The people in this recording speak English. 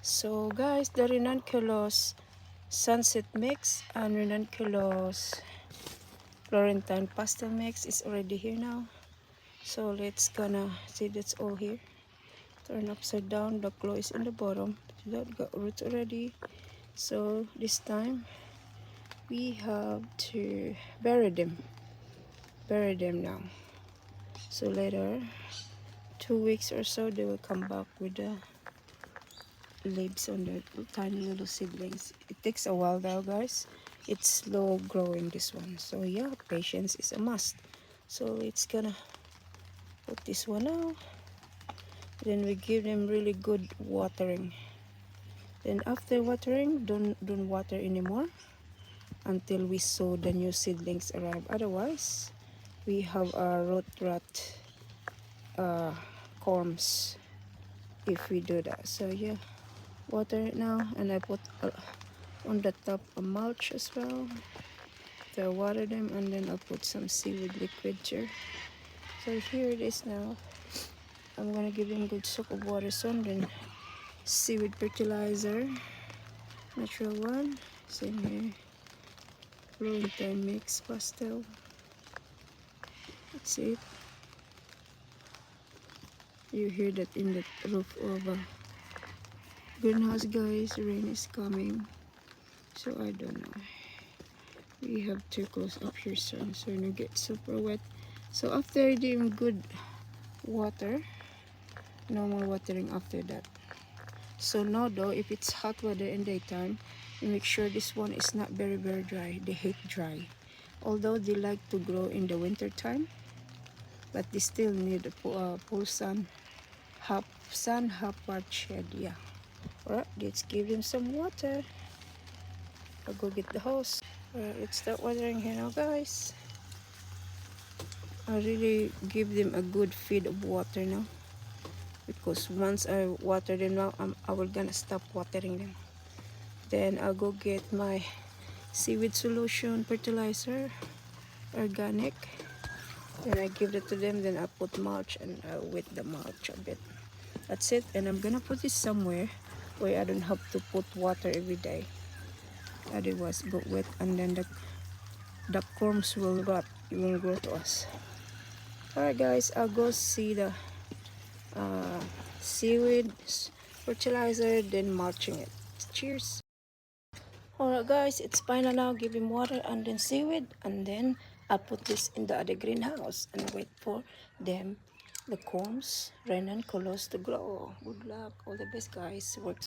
So guys, the Ranunculus Sunset Mix and Ranunculus Florentine Pastel Mix is already here now. So let's gonna see that's all here. Turn upside down, the claw is in the bottom. That got roots already. So this time we have to bury them. Bury them now. So later, 2 weeks or so, they will come back with the leaves on the tiny little seedlings. It takes a while though, guys. It's slow growing, this one. So yeah, patience is a must. So it's gonna put this one out. Then we give them really good watering. Then after watering, don't water anymore until we saw the new seedlings arrive. Otherwise, we have a root rot corms if we do that. So yeah, water it now, and I put on the top a mulch as well to water them, and then I'll put some seaweed liquid here. So here it is now. I'm gonna give them good soak of water soon. Then seaweed fertilizer, natural one, same here. Florentine mix pastel. That's it. You hear that in the roof of a greenhouse, guys. Rain is coming, so I don't know. We have to close up here soon, so you don't get super wet. So after doing good water, no more watering after that. So now though, if it's hot weather in daytime, you make sure this one is not very dry. They hate dry, although they like to grow in the winter time, but they still need a full sun, half part shade. Yeah. Alright, let's give them some water. I'll go get the hose. Alright, let's start watering here now, guys. I really give them a good feed of water now, because once I water them now, I will gonna stop watering them. Then I'll go get my seaweed solution fertilizer, organic. Then I give it to them. Then I put mulch and I wet the mulch a bit. That's it. And I'm gonna put it somewhere where I don't have to put water every day. Otherwise, go wet, and then the corms will rot. It won't grow to us. Alright, guys. I'll go see the seaweed fertilizer, then mulching it. Cheers. Alright, guys, it's final now. Give him water and then seaweed, and then I'll put this in the other greenhouse and wait for them, the corms, ranunculus, to grow. Good luck. All the best, guys. Works.